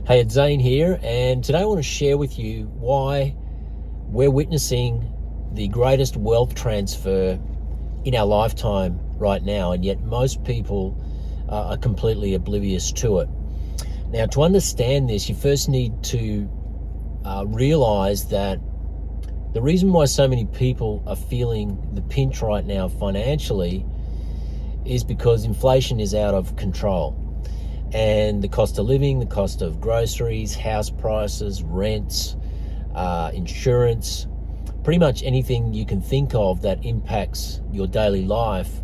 Hey, it's Zane here, and today I want to share with you why we're witnessing the greatest wealth transfer in our lifetime right now, and yet most people are completely oblivious to it. Now, to understand this, you first need to realize that the reason why so many people are feeling the pinch right now financially is because inflation is out of control. And the cost of living, the cost of groceries, house prices, rents, insurance, pretty much anything you can think of that impacts your daily life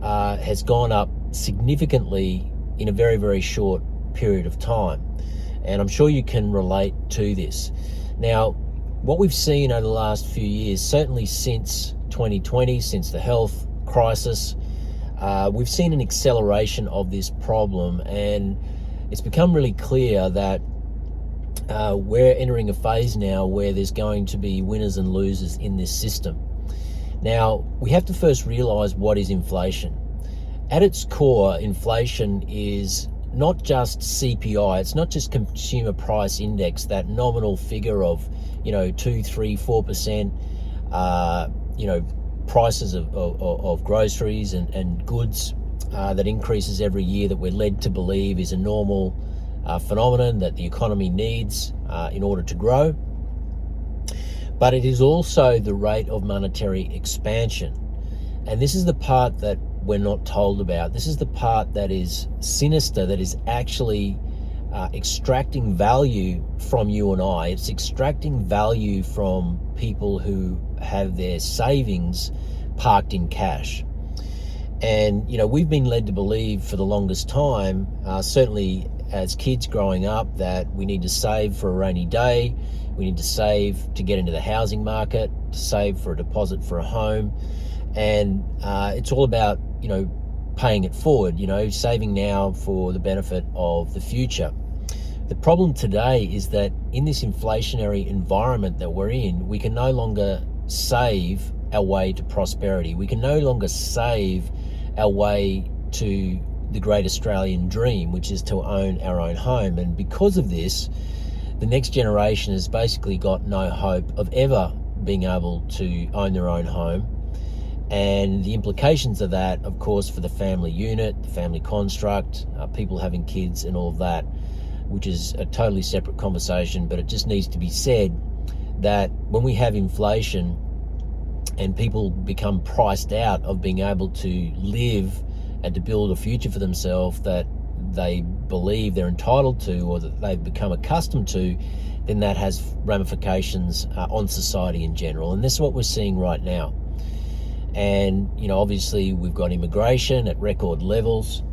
has gone up significantly in a very, very short period of time. And I'm sure you can relate to this. Now, what we've seen over the last few years, certainly since 2020, since the health crisis, we've seen an acceleration of this problem, and it's become really clear that we're entering a phase now where there's going to be winners and losers in this system. Now, we have to first realize what is inflation. At its core, inflation is not just CPI, it's not just consumer price index, that nominal figure of, 2, 3, 4%, prices of groceries and goods that increases every year, that we're led to believe is a normal phenomenon that the economy needs in order to grow. But it is also the rate of monetary expansion. And this is the part that we're not told about. This is the part that is sinister, that is actually extracting value from you and I. It's extracting value from people who have their savings parked in cash. And, we've been led to believe for the longest time, certainly as kids growing up, that we need to save for a rainy day, we need to save to get into the housing market, to save for a deposit for a home. And it's all about, paying it forward, saving now for the benefit of the future. The problem today is that in this inflationary environment that we're in, we can no longer save our way to prosperity. We can no longer save our way to the great Australian dream, which is to own our own home. And because of this, the next generation has basically got no hope of ever being able to own their own home. And the implications of that, of course, for the family unit, the family construct, people having kids and all of that, which is a totally separate conversation, but it just needs to be said that when we have inflation and people become priced out of being able to live and to build a future for themselves that they believe they're entitled to, or that they've become accustomed to, then that has ramifications on society in general. And this is what we're seeing right now. And, obviously we've got immigration at record levels.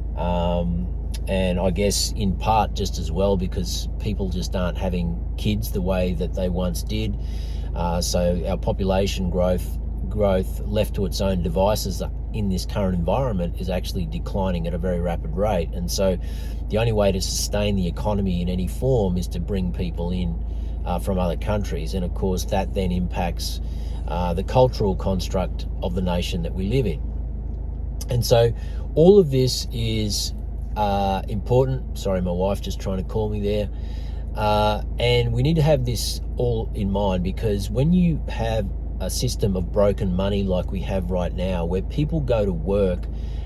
And I guess in part just as well because people just aren't having kids the way that they once did. So our population growth left to its own devices in this current environment is actually declining at a very rapid rate. And so the only way to sustain the economy in any form is to bring people in from other countries. And of course that then impacts the cultural construct of the nation that we live in. And so all of this is important. Sorry, my wife just trying to call me there. And we need to have this all in mind, because when you have a system of broken money like we have right now, where people go to work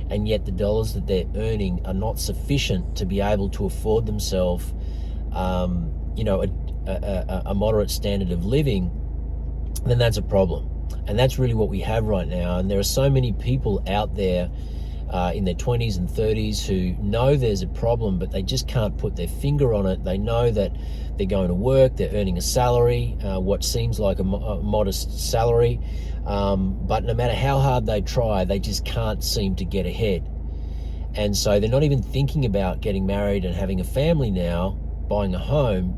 and yet the dollars that they're earning are not sufficient to be able to afford themselves, a moderate standard of living, then that's a problem. And that's really what we have right now. And there are so many people out there in their 20s and 30s who know there's a problem, but they just can't put their finger on it. They know that they're going to work, they're earning a salary, what seems like a modest salary, but no matter how hard they try, they just can't seem to get ahead. And so they're not even thinking about getting married and having a family now, buying a home,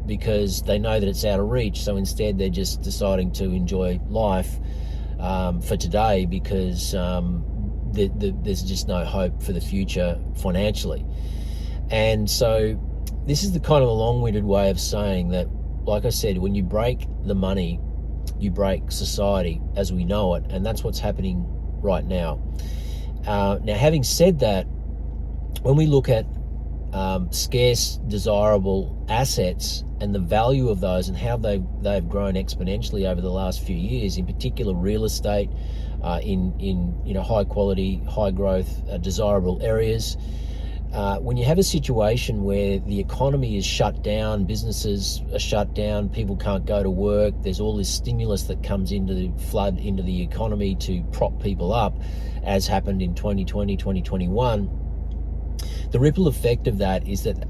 because they know that it's out of reach. So instead they're just deciding to enjoy life for today, because there's just no hope for the future financially. And so this is the kind of a long-winded way of saying that, like I said, when you break the money, you break society as we know it, and that's what's happening right now. Now, having said that, when we look at scarce, desirable assets and the value of those and how they've grown exponentially over the last few years, in particular real estate, in high quality, high growth, desirable areas. When you have a situation where the economy is shut down, businesses are shut down, people can't go to work, there's all this stimulus that comes into the flood into the economy to prop people up, as happened in 2020, 2021, the ripple effect of that is that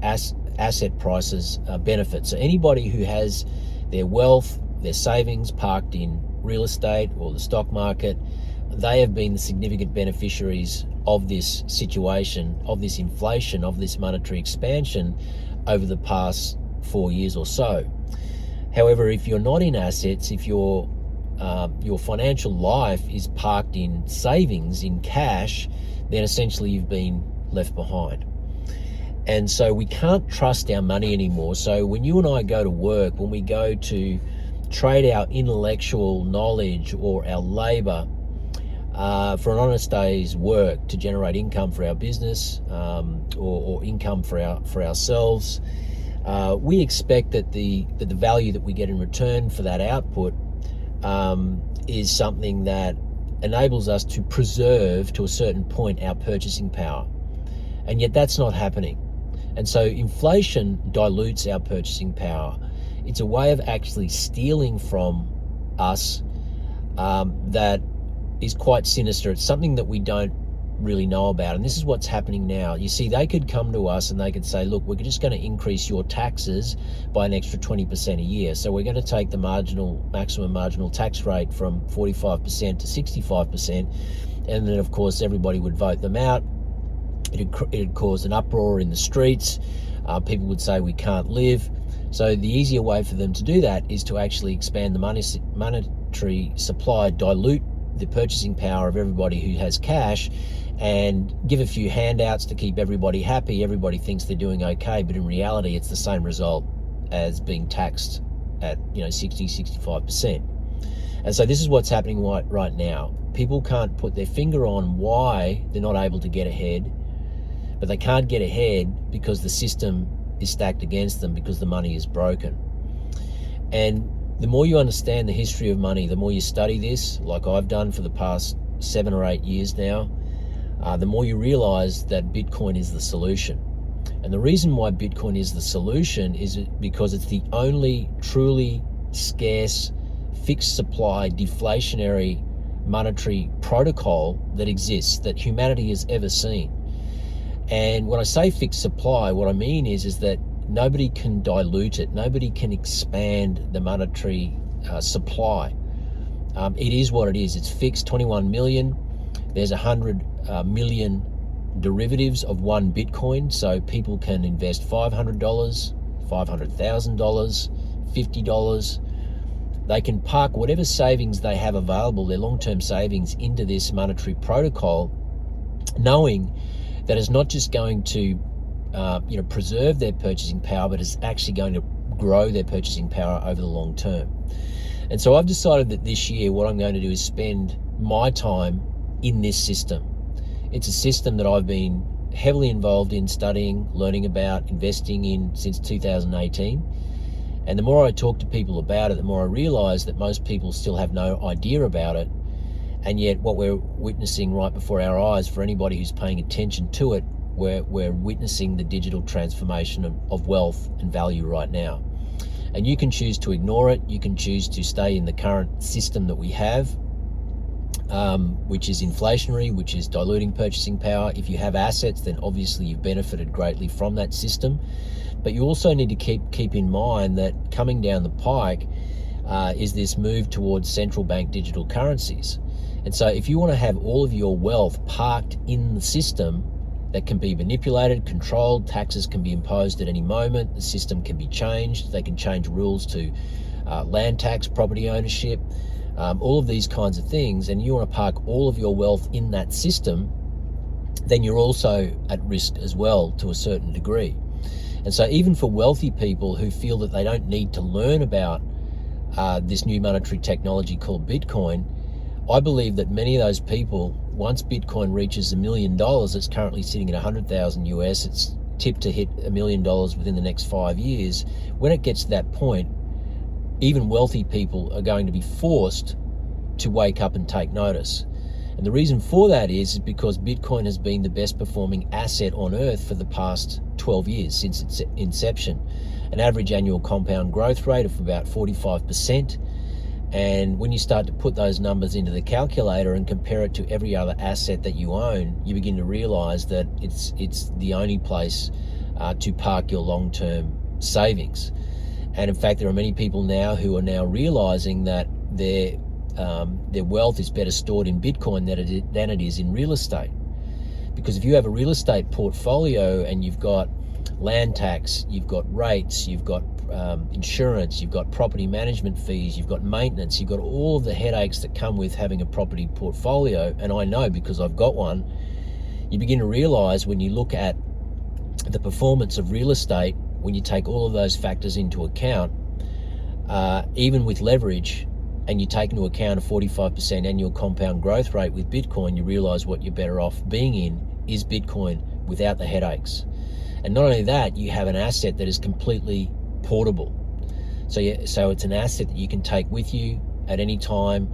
asset prices benefit. So anybody who has their wealth, their savings parked in real estate or the stock market, they have been the significant beneficiaries of this situation, of this inflation, of this monetary expansion over the past 4 years or so. However, if you're not in assets, if your financial life is parked in savings, in cash, then essentially you've been left behind. And so we can't trust our money anymore. So when you and I go to work, when we go to trade our intellectual knowledge or our labor for an honest day's work to generate income for our business, or income for ourselves, we expect that the value that we get in return for that output is something that enables us to preserve, to a certain point, our purchasing power. And yet that's not happening. And so inflation dilutes our purchasing power. It's a way of actually stealing from us that is quite sinister. It's something that we don't really know about. And this is what's happening now. You see, they could come to us and they could say, look, we're just going to increase your taxes by an extra 20% a year. So we're going to take the maximum marginal tax rate from 45% to 65%. And then, of course, everybody would vote them out. It'd cause an uproar in the streets. People would say we can't live. So the easier way for them to do that is to actually expand the monetary supply, dilute the purchasing power of everybody who has cash, and give a few handouts to keep everybody happy. Everybody thinks they're doing okay, but in reality, it's the same result as being taxed at 60, 65%. And so this is what's happening right now. People can't put their finger on why they're not able to get ahead, but they can't get ahead because the system is stacked against them, because the money is broken. And the more you understand the history of money, the more you study this, like I've done for the past 7 or 8 years now, the more you realize that Bitcoin is the solution. And the reason why Bitcoin is the solution is because it's the only truly scarce, fixed supply, deflationary monetary protocol that exists, that humanity has ever seen. And when I say fixed supply, what I mean is that nobody can dilute it. Nobody can expand the monetary supply. It is what it is. It's fixed, 21 million. There's 100 million derivatives of one Bitcoin. So people can invest $500, $500,000, $50. They can park whatever savings they have available, their long-term savings, into this monetary protocol, knowing that it's not just going to preserve their purchasing power, but it's actually going to grow their purchasing power over the long term. And so I've decided that this year what I'm going to do is spend my time in this system. It's a system that I've been heavily involved in studying, learning about, investing in since 2018. And the more I talk to people about it, the more I realize that most people still have no idea about it. And yet what we're witnessing right before our eyes, for anybody who's paying attention to it, we're witnessing the digital transformation of wealth and value right now. And you can choose to ignore it. You can choose to stay in the current system that we have, which is inflationary, which is diluting purchasing power. If you have assets, then obviously you've benefited greatly from that system. But you also need to keep in mind that coming down the pike is this move towards central bank digital currencies. And so if you want to have all of your wealth parked in the system that can be manipulated, controlled, taxes can be imposed at any moment, the system can be changed, they can change rules to land tax, property ownership, all of these kinds of things, and you want to park all of your wealth in that system, then you're also at risk as well to a certain degree. And so even for wealthy people who feel that they don't need to learn about this new monetary technology called Bitcoin, I believe that many of those people, once Bitcoin reaches $1 million, it's currently sitting at 100,000 US, it's tipped to hit $1 million within the next 5 years, when it gets to that point, even wealthy people are going to be forced to wake up and take notice. And the reason for that is because Bitcoin has been the best performing asset on earth for the past 12 years since its inception. An average annual compound growth rate of about 45%. And when you start to put those numbers into the calculator and compare it to every other asset that you own, you begin to realize that it's the only place to park your long-term savings. And in fact, there are many people now who are now realizing that their wealth is better stored in Bitcoin than it is in real estate. Because if you have a real estate portfolio and you've got land tax, you've got rates, you've got insurance, you've got property management fees, you've got maintenance, you've got all of the headaches that come with having a property portfolio, and I know because I've got one, you begin to realize when you look at the performance of real estate, when you take all of those factors into account, even with leverage, and you take into account a 45% annual compound growth rate with Bitcoin, you realize what you're better off being in is Bitcoin without the headaches. And not only that, you have an asset that is completely portable. So it's an asset that you can take with you at any time.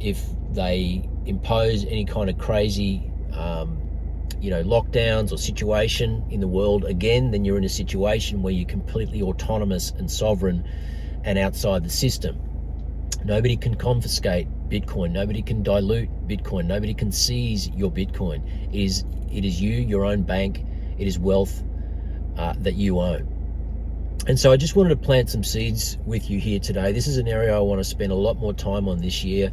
If they impose any kind of crazy lockdowns or situation in the world again, then you're in a situation where you're completely autonomous and sovereign and outside the system. Nobody can confiscate Bitcoin. Nobody can dilute Bitcoin. Nobody can seize your Bitcoin. It is you, your own bank. It is wealth that you own. And so I just wanted to plant some seeds with you here today. This is an area I want to spend a lot more time on this year.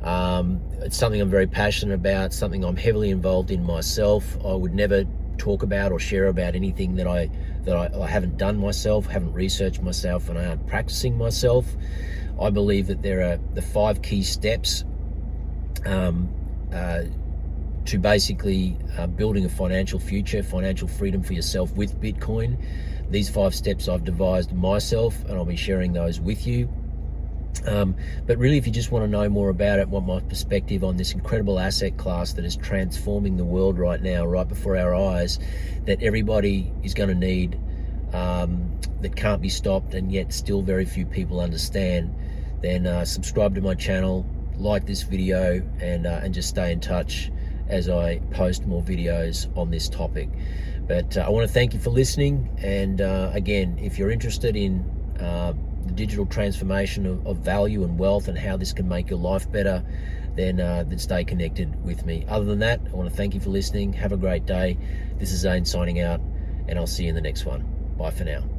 It's something I'm very passionate about, something I'm heavily involved in myself. I would never talk about or share about anything that I haven't done myself, haven't researched myself, and I aren't practicing myself. I believe that there are the 5 key steps to basically building a financial future, financial freedom for yourself with Bitcoin. These 5 steps I've devised myself, and I'll be sharing those with you. But really, if you just want to know more about it, want my perspective on this incredible asset class that is transforming the world right now, right before our eyes, that everybody is going to need, that can't be stopped, and yet still very few people understand, then subscribe to my channel, like this video, and just stay in touch as I post more videos on this topic. But I want to thank you for listening, and again, if you're interested in the digital transformation of value and wealth and how this can make your life better, then stay connected with me. Other than that, I want to thank you for listening. Have a great day. This is Zane signing out, and I'll see you in the next one. Bye for now.